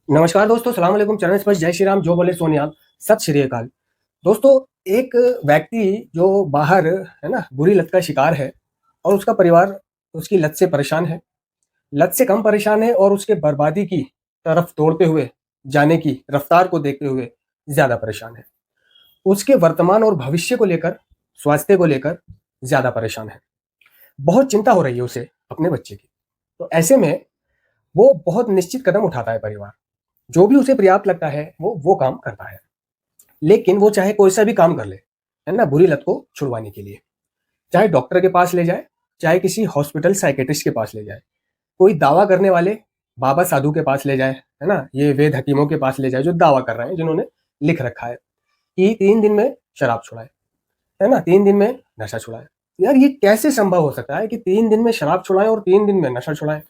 नमस्कार दोस्तों, सलाम अलैकुम, चरण स्पर्श, जय श्री राम, जो बोले सोनिहाल, सत श्री अकाल। दोस्तों, एक व्यक्ति जो बाहर है ना बुरी लत का शिकार है और उसका परिवार उसकी लत से परेशान है, लत से कम परेशान है और उसके बर्बादी की तरफ दौड़ते हुए जाने की रफ्तार को देखते हुए ज़्यादा परेशान है। उसके वर्तमान और भविष्य को लेकर, स्वास्थ्य को लेकर ज़्यादा परेशान है। बहुत चिंता हो रही है उसे अपने बच्चे की। तो ऐसे में वो बहुत निश्चित कदम उठाता है परिवार। जो भी उसे पर्याप्त लगता है वो काम करता है। लेकिन वो चाहे कोई सा भी काम कर ले, है ना, बुरी लत को छुड़वाने के लिए। चाहे डॉक्टर के पास ले जाए, चाहे किसी हॉस्पिटल साइकियाट्रिस्ट के पास ले जाए, कोई दावा करने वाले बाबा साधु के पास ले जाए, है ना, ये वेद हकीमों के पास ले जाए जो दावा कर रहे हैं, जिन्होंने लिख रखा है कि 3 दिन में शराब छुड़ाए, है ना, 3 दिन में नशा छुड़ाए। यार ये कैसे संभव हो सकता है कि 3 दिन में शराब छुड़ाएँ और 3 दिन में नशा छुड़ाएँ?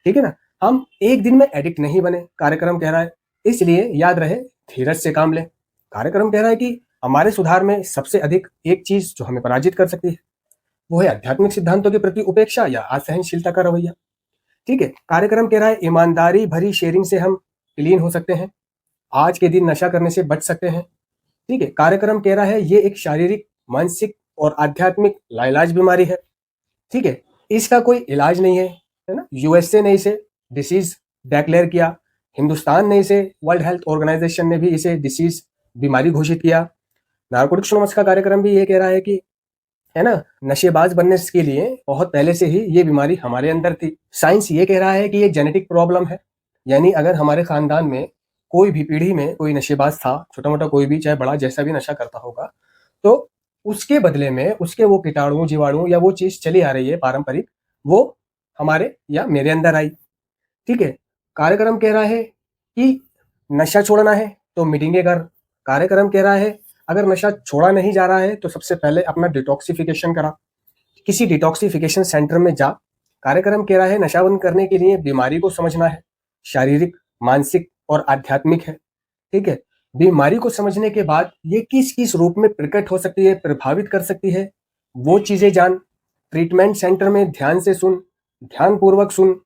ठीक है ना? हम 1 दिन में एडिक्ट नहीं बने, कार्यक्रम कह रहा है। इसलिए याद रहे, धीरज से काम लें। कार्यक्रम कह रहा है कि हमारे सुधार में सबसे अधिक एक चीज़ जो हमें पराजित कर सकती है, वो है आध्यात्मिक सिद्धांतों के प्रति उपेक्षा या असहनशीलता का रवैया। ठीक है? कार्यक्रम कह रहा है ईमानदारी भरी शेयरिंग से हम क्लीन हो सकते हैं। आज के दिन नशा करने से बच सकते हैं। ठीक है? कार्यक्रम कह रहा है ये एक शारीरिक, मानसिक और आध्यात्मिक लाइलाज बीमारी है। ठीक है? इसका कोई इलाज नहीं है ना? यूएसए ने इसे डिसीज डिक्लेयर किया, हिंदुस्तान ने इसे, वर्ल्ड हेल्थ ऑर्गेनाइजेशन ने भी इसे डिसीज, बीमारी घोषित किया। नारकोटिक्स एनोनिमस का कार्यक्रम भी ये कह रहा है कि, है ना, नशेबाज बनने के लिए बहुत पहले से ही ये बीमारी हमारे अंदर थी। साइंस ये कह रहा है कि ये जेनेटिक प्रॉब्लम है, यानी अगर हमारे खानदान में कोई भी पीढ़ी में कोई नशेबाज था, छोटा मोटा कोई भी, चाहे बड़ा, जैसा भी नशा करता होगा, तो उसके बदले में उसके वो कीटाणु जीवाणु या वो चीज चली आ रही है पारंपरिक, वो हमारे या मेरे अंदर आई। ठीक है? कार्यक्रम कह रहा है कि नशा छोड़ना है तो मीटिंगें कर। कार्यक्रम कह रहा है अगर नशा छोड़ा नहीं जा रहा है तो सबसे पहले अपना डिटॉक्सिफिकेशन करा, किसी डिटॉक्सिफिकेशन सेंटर में जा। कार्यक्रम कह रहा है नशा बंद करने के लिए बीमारी को समझना है, शारीरिक, मानसिक और आध्यात्मिक है। ठीक है? बीमारी को समझने के बाद ये किस किस रूप में प्रकट हो सकती है, प्रभावित कर सकती है, वो चीजें जान। ट्रीटमेंट सेंटर में ध्यान से सुन, ध्यान पूर्वक सुन,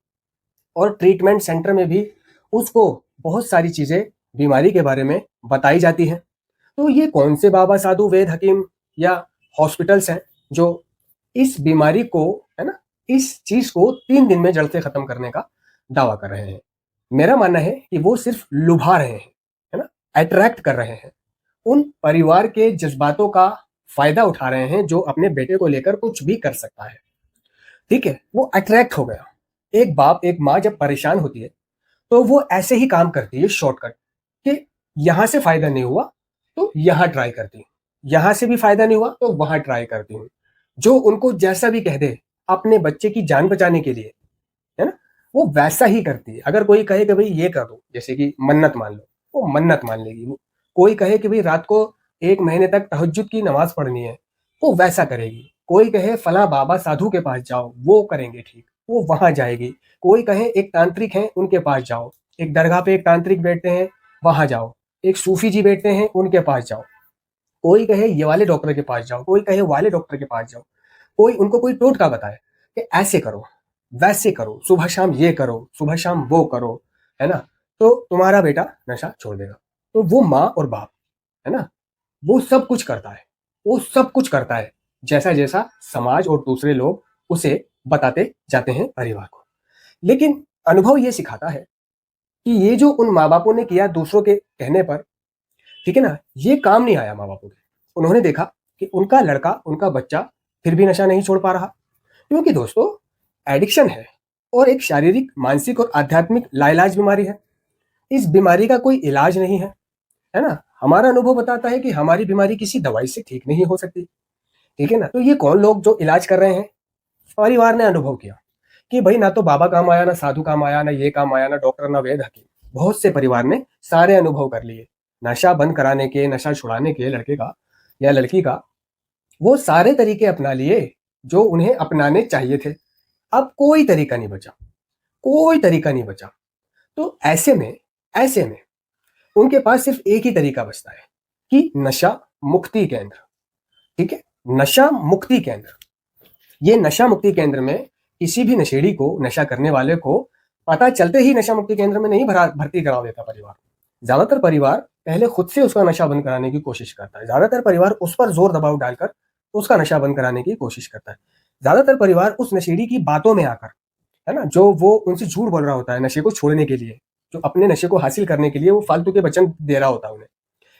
और ट्रीटमेंट सेंटर में भी उसको बहुत सारी चीजें बीमारी के बारे में बताई जाती हैं। तो ये कौन से बाबा साधु वेद हकीम या हॉस्पिटल्स हैं जो इस बीमारी को, है ना, इस चीज को 3 दिन में जड़ से खत्म करने का दावा कर रहे हैं? मेरा मानना है कि वो सिर्फ लुभा रहे हैं, है ना, अट्रैक्ट कर रहे हैं, उन परिवार के जज्बातों का फायदा उठा रहे हैं जो अपने बेटे को लेकर कुछ भी कर सकता है। ठीक है? वो अट्रैक्ट हो गया। एक बाप, एक माँ जब परेशान होती है तो वो ऐसे ही काम करती है, शॉर्टकट, कि यहां से फायदा नहीं हुआ तो यहां ट्राई करती हूँ, यहां से भी फायदा नहीं हुआ तो वहां ट्राई करती हूँ। जो उनको जैसा भी कह दे अपने बच्चे की जान बचाने के लिए, है ना, वो वैसा ही करती है। अगर कोई कहे कि भाई ये कर दो, जैसे कि मन्नत मान लो, वो मन्नत मान लेगी। वो कोई कहे कि भाई रात को 1 महीने तक तहज्जुद की नमाज पढ़नी है, वो वैसा करेगी। कोई कहे फला बाबा साधु के पास जाओ, वो करेंगे ठीक, वो वहां जाएगी। कोई कहे एक तांत्रिक हैं उनके पास जाओ, एक दरगाह पे एक तांत्रिक बैठते हैं वहां जाओ, एक सूफी जी बैठते हैं उनके पास जाओ। कोई कहे ये वाले डॉक्टर के पास जाओ, कोई कहे वाले डॉक्टर के पास जाओ। कोई उनको कोई टोटका बताए कि ऐसे करो, वैसे करो, सुबह शाम ये करो, सुबह शाम वो करो, है ना, तो तुम्हारा बेटा नशा छोड़ देगा। तो वो माँ और बाप, है ना, वो सब कुछ करता है, वो सब कुछ करता है जैसा जैसा समाज और दूसरे लोग उसे बताते जाते हैं परिवार को। लेकिन अनुभव ये सिखाता है कि ये जो उन माँ बापों ने किया दूसरों के कहने पर, ठीक है ना, ये काम नहीं आया माँ बापों के। उन्होंने देखा कि उनका लड़का, उनका बच्चा फिर भी नशा नहीं छोड़ पा रहा। क्योंकि दोस्तों, एडिक्शन है और एक शारीरिक, मानसिक और आध्यात्मिक लाइलाज बीमारी है। इस बीमारी का कोई इलाज नहीं है ना। हमारा अनुभव बताता है कि हमारी बीमारी किसी दवाई से ठीक नहीं हो सकती। ठीक है ना। तो ये कौन लोग जो इलाज कर रहे हैं? परिवार ने अनुभव किया कि भाई ना तो बाबा काम आया, ना साधु काम आया, ना ये काम आया, ना डॉक्टर, ना वेद हकीम। बहुत से परिवार ने सारे अनुभव कर लिए नशा बंद कराने के, नशा छुड़ाने के, लड़के का या लड़की का। वो सारे तरीके अपना लिए जो उन्हें अपनाने चाहिए थे। अब कोई तरीका नहीं बचा, कोई तरीका नहीं बचा। तो ऐसे में उनके पास सिर्फ एक ही तरीका बचता है कि नशा मुक्ति केंद्र। ठीक है? नशा मुक्ति केंद्र। ये नशा मुक्ति केंद्र में किसी भी नशेड़ी को, नशा करने वाले को पता चलते ही नशा मुक्ति केंद्र में नहीं भर्ती करा देता परिवार। ज्यादातर परिवार पहले खुद से उसका नशा बंद कराने की कोशिश करता है। ज्यादातर परिवार उस पर जोर दबाव डालकर उसका नशा बंद कराने की कोशिश करता है। ज्यादातर परिवार उस नशेड़ी की बातों में आकर, है ना, जो वो उनसे झूठ बोल रहा होता है नशे को छोड़ने के लिए, जो अपने नशे को हासिल करने के लिए वो फालतू के वचन दे रहा होता है उन्हें,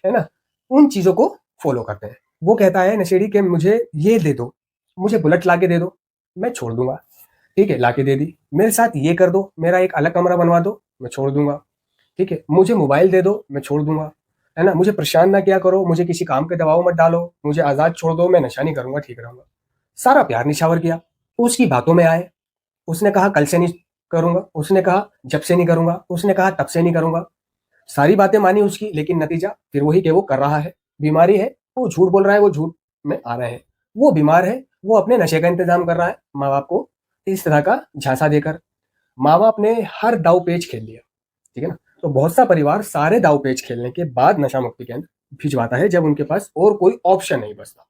है ना, उन चीजों को फॉलो करते हैं। वो कहता है नशेड़ी के मुझे ये दे दो, मुझे बुलेट ला के दे दो, मैं छोड़ दूंगा। ठीक है, ला के दे दी। मेरे साथ ये कर दो, मेरा एक अलग कमरा बनवा दो, मैं छोड़ दूंगा। ठीक है, मुझे मोबाइल दे दो, मैं छोड़ दूंगा। है ना, मुझे परेशान ना किया करो, मुझे किसी काम के दबाव मत डालो, मुझे आजाद छोड़ दो, मैं नशा नहीं करूंगा, ठीक रहूंगा। सारा प्यार निछावर किया। उसकी बातों में आए। उसने कहा कल से नहीं करूंगा, उसने कहा जब से नहीं करूंगा, उसने कहा तब से नहीं करूंगा। सारी बातें मानी उसकी, लेकिन नतीजा फिर वही कि वो कर रहा है। बीमारी है, वो झूठ बोल रहा है, वो झूठ में आ रहे हैं। वो बीमार है, वो अपने नशे का इंतजाम कर रहा है माँ बाप को इस तरह का झांसा देकर। माँ बाप ने हर दाव पेच खेल लिया। ठीक है ना, तो बहुत सा परिवार सारे दाव पेच खेलने के बाद नशा मुक्ति केंद्र भिजवाता है, जब उनके पास और कोई ऑप्शन नहीं बचता।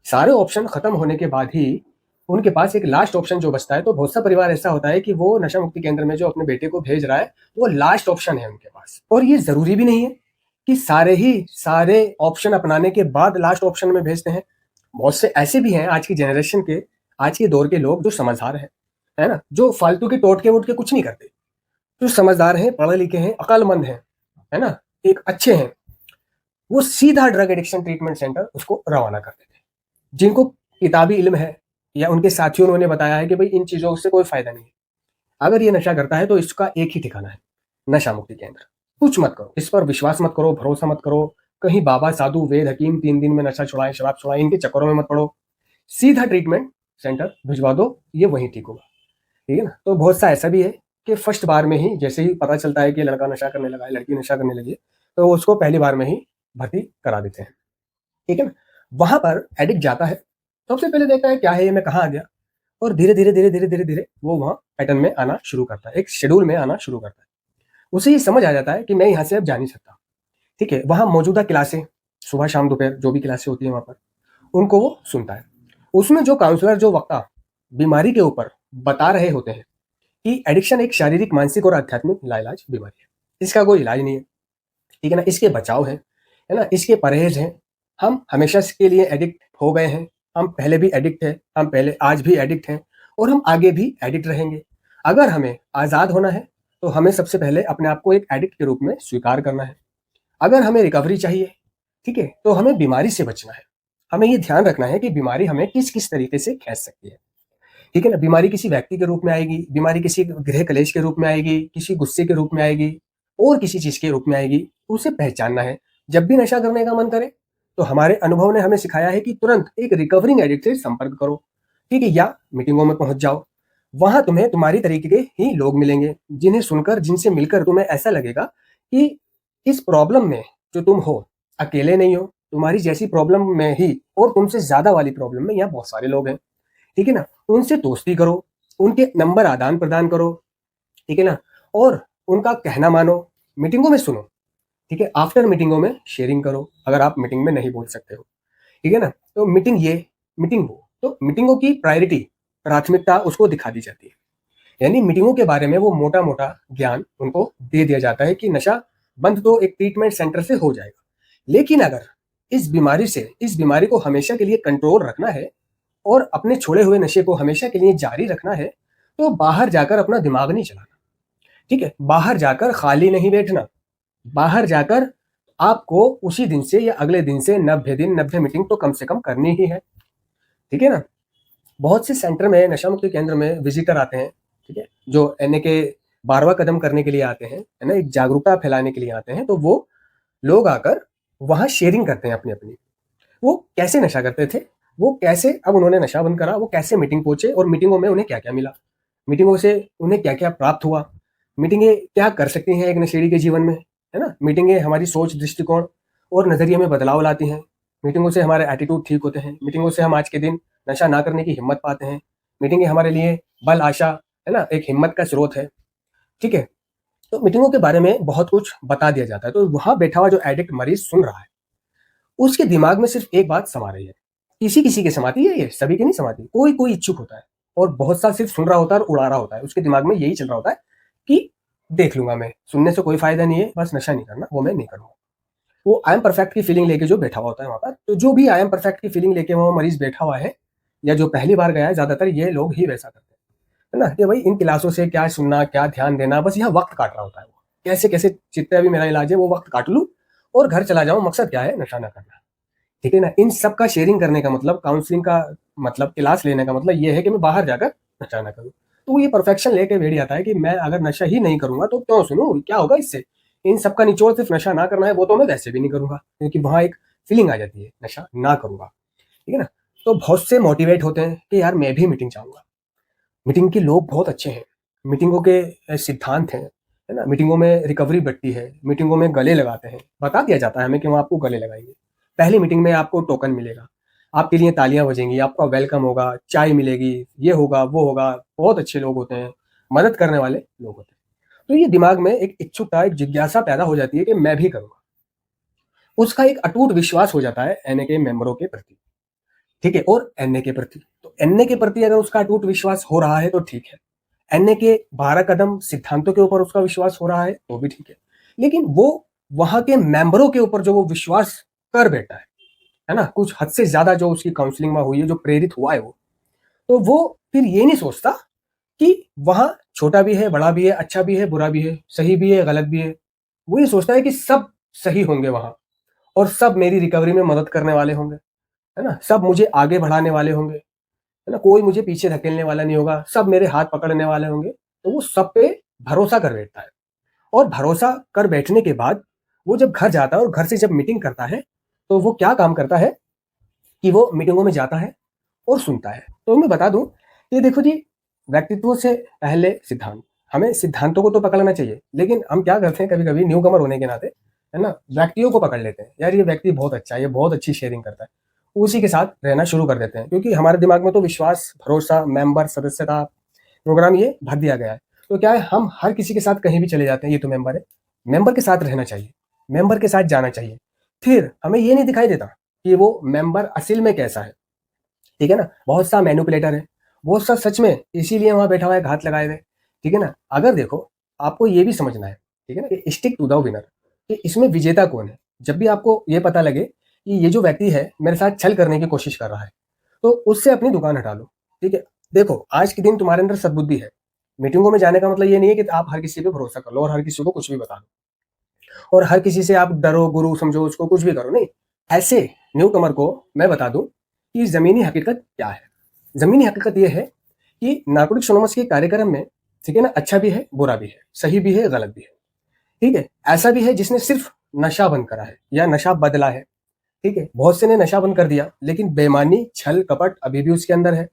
सारे ऑप्शन खत्म होने के बाद ही उनके पास एक लास्ट ऑप्शन जो बचता है। तो बहुत सा परिवार ऐसा होता है कि वो नशा मुक्ति केंद्र में जो अपने बेटे को भेज रहा है वो लास्ट ऑप्शन है उनके पास। और ये जरूरी भी नहीं है कि सारे ऑप्शन अपनाने के बाद लास्ट ऑप्शन में भेजते हैं। बहुत से ऐसे भी हैं आज की जनरेशन के, आज के दौर के लोग जो समझदार हैं, है ना, जो फालतू के टोटके वोटके कुछ नहीं करते, जो समझदार हैं, पढ़े लिखे हैं, अक्लमंद हैं, है ना, एक अच्छे हैं। वो सीधा ड्रग एडिक्शन ट्रीटमेंट सेंटर उसको रवाना कर देते हैं। जिनको किताबी इल्म है या उनके साथियों ने उन्हें बताया है कि भाई इन चीजों से कोई फायदा नहीं है, अगर ये नशा करता है तो इसका एक ही ठिकाना है, नशा मुक्ति केंद्र। कुछ मत करो, इस पर विश्वास मत करो, भरोसा मत करो। कहीं बाबा साधु वेद हकीम 3 दिन में नशा छुड़ाएं, शराब छुड़ाएं, इनके चक्करों में मत पड़ो। सीधा ट्रीटमेंट सेंटर भिजवा दो, ये वहीं ठीक होगा। ठीक है ना। तो बहुत सा ऐसा भी है कि फर्स्ट बार में ही जैसे ही पता चलता है कि लड़का नशा करने लगा है, लड़की नशा करने लगी है, तो वो उसको पहली बार में ही भर्ती करा देते हैं। ठीक है ना। वहां पर एडिक्ट जाता है, सबसे पहले देखता है क्या है ये, मैं कहाँ आ गया, और धीरे धीरे धीरे धीरे धीरे धीरे वो वहाँ पैटर्न में आना शुरू करता है, एक शेड्यूल में आना शुरू करता है। उसे ये समझ आ जाता है कि मैं यहाँ से अब जा नहीं सकता। ठीक है, वहाँ मौजूदा क्लासें, सुबह शाम दोपहर जो भी क्लासें होती है वहाँ पर, उनको वो सुनता है। उसमें जो काउंसलर, जो वक्ता बीमारी के ऊपर बता रहे होते हैं कि एडिक्शन एक शारीरिक, मानसिक और आध्यात्मिक लाइलाज बीमारी है, इसका कोई इलाज नहीं है। ठीक है ना, इसके बचाव है ना, इसके परहेज हैं। हम हमेशा के लिए एडिक्ट हो गए हैं, हम पहले भी एडिक्ट हैं, हम पहले आज भी एडिक्ट हैं, और हम आगे भी एडिक्ट रहेंगे। अगर हमें आज़ाद होना है तो हमें सबसे पहले अपने आप को एक एडिक्ट के रूप में स्वीकार करना है। अगर हमें रिकवरी चाहिए, ठीक है, तो हमें बीमारी से बचना है। हमें ये ध्यान रखना है कि बीमारी हमें किस किस तरीके से खींच सकती है। ठीक है ना, बीमारी किसी व्यक्ति के रूप में आएगी, बीमारी किसी गृह कलेश के रूप में आएगी, किसी गुस्से के रूप में आएगी, और किसी चीज के रूप में आएगी। उसे पहचानना है। जब भी नशा करने का मन करे तो हमारे अनुभव ने हमें सिखाया है कि तुरंत एक रिकवरिंग एडिक्ट से संपर्क करो। ठीक है, या मीटिंगों में पहुंच जाओ। वहां तुम्हें तुम्हारी तरीके के ही लोग मिलेंगे, जिन्हें सुनकर, जिनसे मिलकर तुम्हें ऐसा लगेगा कि इस प्रॉब्लम में जो तुम हो अकेले नहीं हो, तुम्हारी जैसी प्रॉब्लम में ही और तुमसे ज्यादा वाली प्रॉब्लम में यहाँ बहुत सारे लोग हैं। ठीक है ना, उनसे दोस्ती करो, उनके नंबर आदान प्रदान करो। ठीक है ना, और उनका कहना मानो, मीटिंगों में सुनो। ठीक है, आफ्टर मीटिंगों में शेयरिंग करो अगर आप मीटिंग में नहीं बोल सकते हो। ठीक है ना, तो मीटिंग ये, मीटिंग वो, तो मीटिंगों की प्रायोरिटी, प्राथमिकता उसको दिखा दी जाती है। यानी मीटिंगों के बारे में वो मोटा मोटा ज्ञान उनको दे दिया जाता है कि नशा बंद तो एक ट्रीटमेंट सेंटर से हो जाएगा, लेकिन अगर इस बीमारी को हमेशा के लिए कंट्रोल रखना है और अपने छोड़े हुए नशे को हमेशा के लिए जारी रखना है, तो बाहर जाकर अपना दिमाग नहीं चलाना। ठीक है, बाहर जाकर खाली नहीं बैठना। बाहर जाकर आपको उसी दिन से या अगले दिन से 90 दिन 90 मीटिंग तो कम से कम करनी ही है। ठीक है ना। बहुत से सेंटर में, नशा मुक्ति केंद्र में विजिटर आते हैं, ठीक है, जो एनए के 12वां कदम करने के लिए आते हैं, है ना, एक जागरूकता फैलाने के लिए आते हैं। तो वो लोग आकर वहां शेयरिंग करते हैं अपनी अपनी, वो कैसे नशा करते थे, वो कैसे अब उन्होंने नशा बंद करा, वो कैसे मीटिंग पहुंचे और मीटिंगों में उन्हें क्या क्या मिला, मीटिंगों से उन्हें क्या क्या प्राप्त हुआ, मीटिंगें क्या कर सकती हैं एक नशेड़ी के जीवन में, है ना। मीटिंगें हमारी सोच, दृष्टिकोण और नजरिए में बदलाव लाती हैं। मीटिंगों से हमारे एटीट्यूड ठीक होते हैं। मीटिंगों से हम आज के दिन नशा ना करने की हिम्मत पाते हैं। मीटिंगें हमारे लिए बल, आशा, है ना, एक हिम्मत का स्रोत है। ठीक है, तो मीटिंगों के बारे में बहुत कुछ बता दिया जाता है। तो वहां बैठा हुआ जो एडिक्ट मरीज सुन रहा है, उसके दिमाग में सिर्फ एक बात समा रही है। किसी किसी के समाती है, ये सभी के नहीं समाती, कोई कोई इच्छुक होता है और बहुत सा सिर्फ सुन रहा होता है और उड़ा रहा होता है। उसके दिमाग में यही चल रहा होता है कि देख लूंगा, मैं सुनने से कोई फायदा नहीं है, बस नशा नहीं करना, वो मैं नहीं करूंगा। वो आई एम परफेक्ट की फीलिंग लेके जो बैठा हुआ होता है वहां पर, तो जो भी आई एम परफेक्ट की फीलिंग लेके वो मरीज बैठा हुआ है या जो पहली बार गया है, ज्यादातर ये लोग ही वैसा करते हैं, है ना, कि भाई इन क्लासों से क्या सुनना, क्या ध्यान देना, बस यहाँ वक्त काट रहा होता है वो, कैसे कैसे चित्ते अभी मेरा इलाज है, वो वक्त काट लूं और घर चला जाऊं, मकसद क्या है, नशा ना करना। ठीक है ना। इन सब का शेयरिंग करने का मतलब, काउंसलिंग का मतलब, क्लास लेने का मतलब ये है कि मैं बाहर जाकर नशा ना करूं। तो ये परफेक्शन लेके बैठ जाता है कि मैं अगर नशा ही नहीं करूंगा तो क्यों सुनूं, क्या होगा इससे। इन सब का निचोड़ सिर्फ नशा ना करना है, वो तो मैं वैसे भी नहीं करूंगा, क्योंकि वहां एक फीलिंग आ जाती है नशा ना करूंगा। ठीक है ना। तो बहुत से मोटिवेट होते हैं कि यार मैं भी मीटिंग चाहूंगा, मीटिंग के लोग बहुत अच्छे हैं, मीटिंगों के सिद्धांत हैं, है ना, मीटिंगों में रिकवरी बढ़ती है, मीटिंगों में गले लगाते हैं, बता दिया जाता है हमें कि वहाँ आपको गले लगाएंगे, पहली मीटिंग में आपको टोकन मिलेगा, आपके लिए तालियां बजेंगी, आपका वेलकम होगा, चाय मिलेगी, ये होगा वो होगा, बहुत अच्छे लोग होते हैं, मदद करने वाले लोग होते हैं। तो ये दिमाग में एक इच्छुकता, एक जिज्ञासा पैदा हो जाती है कि मैं भी करूंगा। उसका एक अटूट विश्वास हो जाता है एनए के मेंबरों के प्रति। ठीक है। और एनए के प्रति, तो एनए के प्रति अगर उसका अटूट विश्वास हो रहा है तो ठीक है, एनए के 12 कदम सिद्धांतों के ऊपर उसका विश्वास हो रहा है तो भी ठीक है, लेकिन वो वहां के मेंबरों के ऊपर जो वो विश्वास कर बैठा है ना, कुछ हद से ज्यादा जो उसकी काउंसलिंग में हुई है, जो प्रेरित हुआ है वो, तो वो फिर ये नहीं सोचता कि वहां छोटा भी है, बड़ा भी है, अच्छा भी है, बुरा भी है, सही भी है, गलत भी है। वो ये सोचता है कि सब सही होंगे वहां, और सब मेरी रिकवरी में मदद करने वाले होंगे, है ना, सब मुझे आगे बढ़ाने वाले होंगे, है ना, कोई मुझे पीछे धकेलने वाला नहीं होगा, सब मेरे हाथ पकड़ने वाले होंगे। तो वो सब पे भरोसा कर बैठता है, और भरोसा कर बैठने के बाद वो जब घर जाता है और घर से जब मीटिंग करता है, तो वो क्या काम करता है कि वो मीटिंगों में जाता है और सुनता है। तो मैं बता दूं, ये देखो जी, व्यक्तित्व से पहले सिद्धांत, हमें सिद्धांतों को तो पकड़ना चाहिए, लेकिन हम क्या करते हैं कभी कभी न्यू कमर होने के नाते, है ना, व्यक्तियों को पकड़ लेते हैं, यार ये व्यक्ति बहुत अच्छा है, ये बहुत अच्छी शेयरिंग करता है, उसी के साथ रहना शुरू कर देते हैं, क्योंकि हमारे दिमाग में तो विश्वास, भरोसा, मेंबर, सदस्यता प्रोग्राम ये भर दिया गया है। तो क्या है, हम हर किसी के साथ कहीं भी चले जाते हैं, ये तो मेंबर है, मेंबर के साथ रहना चाहिए, मेंबर के साथ जाना चाहिए। फिर हमें ये नहीं दिखाई देता कि वो मेंबर असल में कैसा है। ठीक है ना। बहुत सा मैनिपुलेटर है, बहुत सा सच में इसीलिए वहां बैठा हुआ है घात लगाए हुए। ठीक है ना। अगर देखो, आपको ये भी समझना है, ठीक है ना, कि स्टिक टू द विनर, कि इसमें विजेता कौन है। जब भी आपको ये पता लगे कि ये जो व्यक्ति है मेरे साथ छल करने की कोशिश कर रहा है, तो उससे अपनी दुकान हटा लो। ठीक है। देखो, आज के दिन तुम्हारे अंदर सद्बुद्धि है, मीटिंगों में जाने का मतलब ये नहीं है कि आप हर किसी पे भरोसा कर लो और हर किसी को कुछ भी बता दो, और हर किसी से आप डरो, गुरु समझो, उसको कुछ भी करो, नहीं। ऐसे न्यू कमर को मैं बता दूं कि जमीनी हकीकत क्या है। जमीनी हकीकत यह है कि नार्कोटिक्स एनोनिमस के कार्यक्रम में, ठीक है ना, अच्छा भी है, बुरा भी है, सही भी है, गलत भी है। ठीक है। ऐसा भी है जिसने सिर्फ नशा बंद करा है या नशा बदला है। ठीक है। बहुत से ने नशा बंद कर दिया, लेकिन बेईमानी, छल कपट अभी भी उसके अंदर है।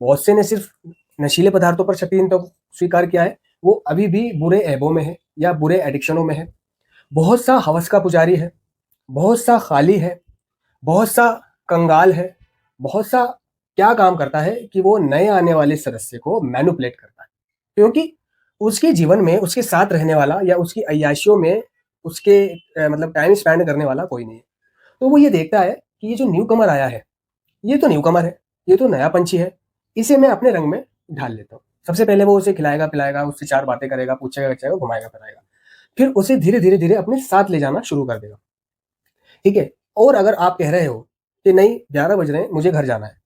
बहुत से ने सिर्फ नशीले पदार्थों पर शक्ति तो स्वीकार किया है, वो अभी भी बुरे ऐबों में है या बुरे एडिक्शनों में है। बहुत सा हवस का पुजारी है, बहुत सा खाली है, बहुत सा कंगाल है, बहुत सा क्या काम करता है कि वो नए आने वाले सदस्य को मैनिपुलेट करता है, क्योंकि उसके जीवन में उसके साथ रहने वाला या उसकी अय्याशियों में उसके मतलब टाइम स्पेंड करने वाला कोई नहीं है। तो वो ये देखता है कि ये जो न्यू कमर आया है, ये तो न्यू कमर है, ये तो नया पंछी है, इसे मैं अपने रंग में ढाल लेता हूँ। सबसे पहले वो उसे खिलाएगा पिलाएगा, उससे चार बातें करेगा, पूछेगा बच्चेगा, घुमाएगा फिराएगा, फिर उसे धीरे धीरे धीरे अपने साथ ले जाना शुरू कर देगा। ठीक है। और अगर आप कह रहे हो कि नहीं 11 बज रहे हैं, मुझे घर जाना है,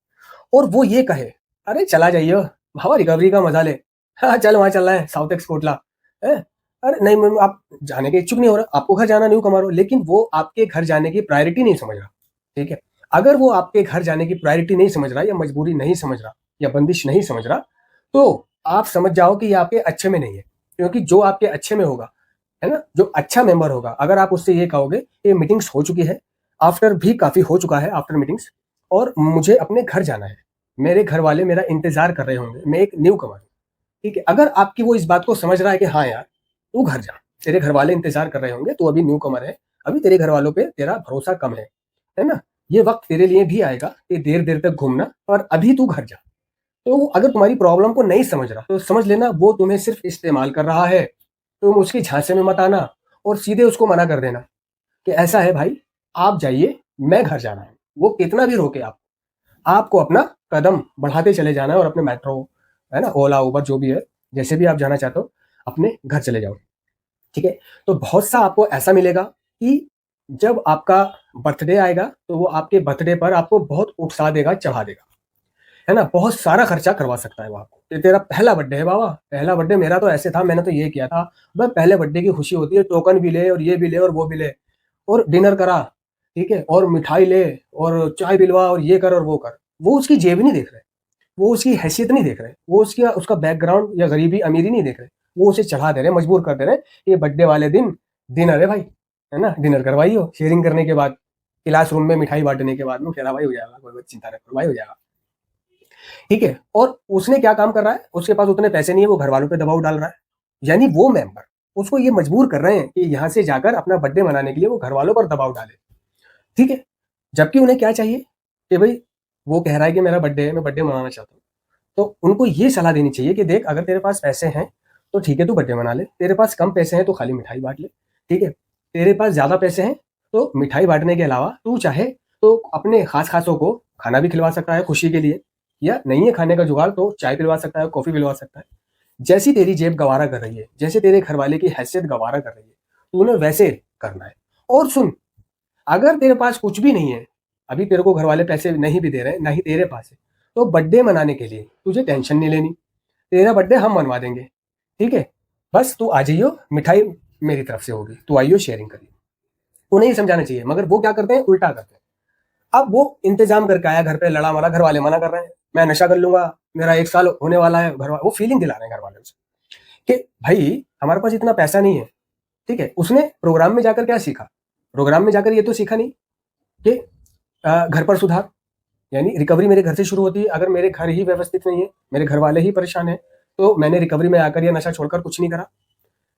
और वो ये कहे, अरे चला जाइए भावा, रिकवरी का मजा ले, हाँ चल वहां चल रहा है साउथ एक्स कोटला है, अरे नहीं आप जाने के इच्छुक नहीं हो रहा, आपको घर जाना न्यू कमर हो, लेकिन वो आपके घर जाने की प्रायोरिटी नहीं समझ रहा। ठीक है। अगर वो आपके घर जाने की प्रायोरिटी नहीं समझ रहा, या मजबूरी नहीं समझ रहा, या बंदिश नहीं समझ रहा, तो आप समझ जाओ कि ये आपके अच्छे में नहीं है, क्योंकि जो आपके अच्छे में होगा, है ना, जो अच्छा मेंबर होगा, अगर आप उससे ये कहोगे ये मीटिंग्स हो चुकी है, आफ्टर भी काफी हो चुका है, आफ्टर मीटिंग्स, और मुझे अपने घर जाना है, मेरे घर वाले मेरा इंतजार कर रहे होंगे, मैं एक न्यू कमर हूं। ठीक है। अगर आपकी वो इस बात को समझ रहा है कि हाँ यार तू घर जा, तेरे घर वाले इंतजार कर रहे होंगे, तू अभी न्यू कमर है, अभी तेरे घर वालों पे तेरा भरोसा कम है ना, ये वक्त तेरे लिए भी आएगा कि देर देर तक घूमना, और अभी तू घर जा। तो अगर तुम्हारी प्रॉब्लम को नहीं समझ रहा, तो समझ लेना वो तुम्हें सिर्फ इस्तेमाल कर रहा है। तुम उसकी झांसे में मत आना, और सीधे उसको मना कर देना कि ऐसा है भाई, आप जाइए, मैं घर जाना है। वो कितना भी रोके आपको अपना कदम बढ़ाते चले जाना है, और अपने मेट्रो, है ना, ओला उबर जो भी है, जैसे भी आप जाना चाहते हो, अपने घर चले जाओ। ठीक है, तो बहुत सा आपको ऐसा मिलेगा कि जब आपका बर्थडे आएगा तो वो आपके बर्थडे पर आपको बहुत उत्साह देगा, चढ़ा देगा, है ना? बहुत सारा खर्चा करवा सकता है वो आपको। ये तेरा पहला बर्थडे है बाबा, पहला बर्थडे मेरा तो ऐसे था, मैंने तो ये किया था। भाई पहले बर्थडे की खुशी होती है, टोकन भी ले और ये भी ले और वो भी ले और डिनर करा, ठीक है? और मिठाई ले और चाय पिलवा और ये कर और वो कर। वो उसकी जेब नहीं देख रहे, वो उसकी हैसियत नहीं देख रहे, वो उसका बैकग्राउंड या गरीबी अमीरी नहीं देख रहे। वो उसे चढ़ा दे रहे, मजबूर कर दे रहे, ये बर्थडे वाले दिन डिनर है भाई, है ना? डिनर करवाइयो, शेयरिंग करने के बाद, क्लासरूम में मिठाई बाँटने के बाद में कह रहा भाई हो जाएगा, कोई चिंता ना करो भाई हो जाएगा। ठीक है? और उसने क्या काम कर रहा है, उसके पास उतने पैसे नहीं है, वो घरवालों पे दबाव डाल रहा है। यानी वो मेंबर उसको ये मजबूर कर रहे हैं कि यहाँ से जाकर अपना बर्थडे मनाने के लिए वो घरवालों पर दबाव डाले। ठीक है? जबकि उन्हें क्या चाहिए कि भाई वो कह रहा है कि मेरा बर्थडे है, मैं बर्थडे मनाना चाहता हूँ। तो उनको ये सलाह देनी चाहिए कि देख अगर तेरे पास पैसे हैं, तो ठीक है तू बर्थडे मना ले, तेरे पास कम पैसे हैं तो खाली मिठाई बाँट ले, ठीक है? तेरे पास ज़्यादा पैसे हैं, तो मिठाई बाँटने के अलावा तू चाहे तो अपने ख़ास-ख़ासों को खाना भी खिलवा सकता है खुशी के लिए, या नहीं है खाने का जुगाड़ तो चाय पिलवा सकता है, कॉफ़ी पिलवा सकता है। जैसी तेरी जेब गवारा कर रही है, जैसे तेरे घरवाले की हैसियत गवारा कर रही है, तूने वैसे करना है। और सुन, अगर तेरे पास कुछ भी नहीं है, अभी तेरे को घरवाले पैसे नहीं भी दे रहे हैं, ना ही तेरे पास है, तो बर्थडे मनाने के लिए तुझे टेंशन नहीं लेनी। तेरा बर्थडे हम मनवा देंगे, ठीक है? बस तू आ जाइयो, मिठाई मेरी तरफ से होगी, तू आइयो शेयरिंग करियो। उन्हें ये समझाना चाहिए, मगर वो क्या करते हैं, उल्टा करते हैं। अब वो इंतजाम करके आया घर पे, लड़ा मरा, घर वाले मना कर रहे हैं, मैं नशा कर लूंगा, मेरा 1 साल होने वाला है, घर वो फीलिंग दिला रहे हैं घर वाले से कि भाई हमारे पास इतना पैसा नहीं है। ठीक है, उसने प्रोग्राम में जाकर क्या सीखा, प्रोग्राम में जाकर ये तो सीखा नहीं कि घर पर सुधार, यानी रिकवरी मेरे घर से शुरू होती है। अगर मेरे घर ही व्यवस्थित नहीं है, मेरे घर वाले ही परेशान है, तो मैंने रिकवरी में आकर या नशा छोड़कर कुछ नहीं करा,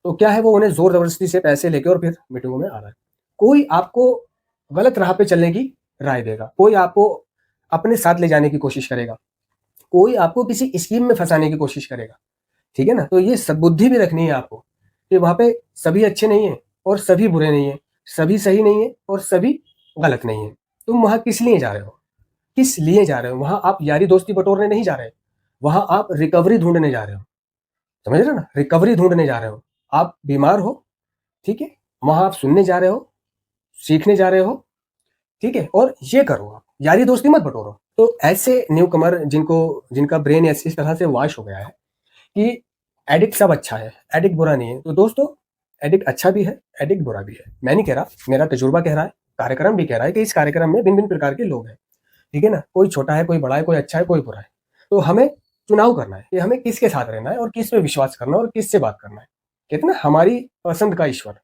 तो क्या है, वो उन्हें जोर जबरदस्ती से पैसे लेके और फिर मीटिंगों में आ रहा है। कोई आपको गलत राह पे चलने की राय देगा, कोई आपको अपने साथ ले जाने की कोशिश करेगा, कोई आपको किसी स्कीम में फंसाने की कोशिश करेगा। ठीक है ना? तो ये सद्बुद्धि भी रखनी है आपको कि वहां पे सभी अच्छे नहीं है और सभी बुरे नहीं है, सभी सही नहीं है और सभी गलत नहीं है। तुम वहां किस लिए जा रहे हो, किस लिए जा रहे हो? वहां आप यारी दोस्ती बटोरने नहीं जा रहे, वहां आप रिकवरी ढूंढने जा रहे हो। समझ रहे हो ना? रिकवरी ढूंढने जा रहे हो। आप बीमार हो, ठीक है, वहां आप सुनने जा रहे हो, सीखने जा रहे हो, ठीक है, और ये करो, आप यारी दोस्ती मत बटोरो। तो ऐसे न्यू कमर जिनका ब्रेन इस तरह से वॉश हो गया है कि एडिक्ट सब अच्छा है, एडिक्ट बुरा नहीं है, तो दोस्तों एडिक्ट अच्छा भी है, एडिक्ट बुरा भी है। मैं नहीं कह रहा, मेरा तजुर्बा कह रहा है, कार्यक्रम भी कह रहा है कि इस कार्यक्रम में भिन्न भिन्न प्रकार के लोग हैं। ठीक है ना? कोई छोटा है, कोई बड़ा है, कोई अच्छा है, कोई बुरा है। तो हमें चुनाव करना है कि हमें किसके साथ रहना है और किस पे विश्वास करना है और किससे बात करना है। कहते हैं ना, हमारी पसंद का ईश्वर,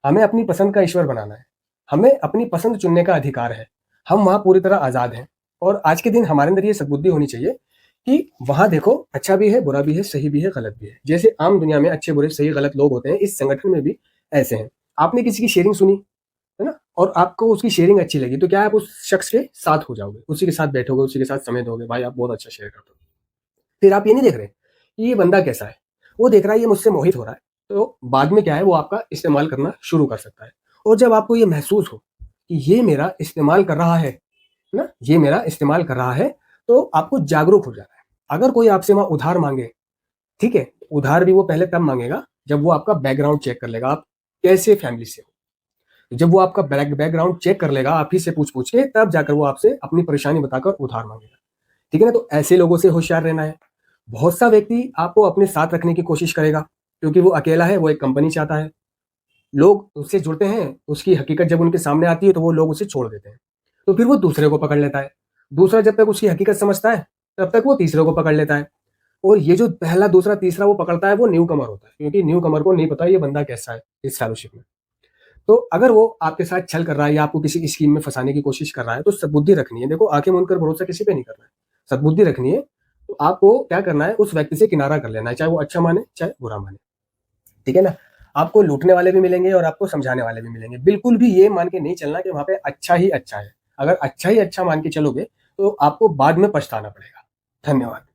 हमें अपनी पसंद का ईश्वर बनाना है, हमें अपनी पसंद चुनने का अधिकार है, हम वहाँ पूरी तरह आज़ाद हैं। और आज के दिन हमारे अंदर ये सद्बुद्धि होनी चाहिए कि वहाँ देखो अच्छा भी है, बुरा भी है, सही भी है, गलत भी है। जैसे आम दुनिया में अच्छे बुरे सही गलत लोग होते हैं, इस संगठन में भी ऐसे हैं। आपने किसी की शेयरिंग सुनी, है ना, और आपको उसकी शेयरिंग अच्छी लगी, तो क्या आप उस शख्स के साथ हो जाओगे, उसी के साथ बैठोगे, उसी के साथ समय दोगे, भाई आप बहुत अच्छा शेयर करते हो। फिर आप ये नहीं देख रहे कि ये बंदा कैसा है, वो देख रहा है ये मुझसे मोहित हो रहा है, तो बाद में क्या है, वो आपका इस्तेमाल करना शुरू कर सकता है। और जब आपको ये महसूस हो कि ये मेरा इस्तेमाल कर रहा है ना, ये मेरा इस्तेमाल कर रहा है, तो आपको जागरूक हो जाना है। अगर कोई आपसे वहां उधार मांगे, ठीक है, उधार भी वो पहले तब मांगेगा जब वो आपका बैकग्राउंड चेक कर लेगा, आप कैसे फैमिली से हो। जब वो आपका बैकग्राउंड चेक कर लेगा आप ही से पूछ पूछ के, तब जाकर वो आपसे अपनी परेशानी बताकर उधार मांगेगा। ठीक है ना? तो ऐसे लोगों से होशियार रहना है। बहुत सा व्यक्ति आपको अपने साथ रखने की कोशिश करेगा क्योंकि वो अकेला है, वो एक कंपनी चाहता है। लोग उससे जुड़ते हैं, उसकी हकीकत जब उनके सामने आती है तो वो लोग उसे छोड़ देते हैं। तो फिर वो दूसरे को पकड़ लेता है, दूसरा जब तक उसकी हकीकत समझता है तब तक वो तीसरे को पकड़ लेता है। और ये जो पहला दूसरा तीसरा वो पकड़ता है, वो न्यू कमर होता है, क्योंकि न्यू कमर को नहीं पता ये बंदा कैसा है इस फेलोशिप में। तो अगर वो आपके साथ छल कर रहा है या आपको किसी स्कीम में फंसाने की कोशिश कर रहा है, तो सद्बुद्धि रखनी है। देखो, आंखें मूंद कर भरोसा किसी पे नहीं करना है, सद्बुद्धि रखनी है। तो आपको क्या करना है, उस व्यक्ति से किनारा कर लेना है, चाहे वो अच्छा माने चाहे बुरा माने। ठीक है ना? आपको लूटने वाले भी मिलेंगे और आपको समझाने वाले भी मिलेंगे। बिल्कुल भी ये मान के नहीं चलना कि वहां पे अच्छा ही अच्छा है। अगर अच्छा ही अच्छा मान के चलोगे तो आपको बाद में पछताना पड़ेगा। धन्यवाद।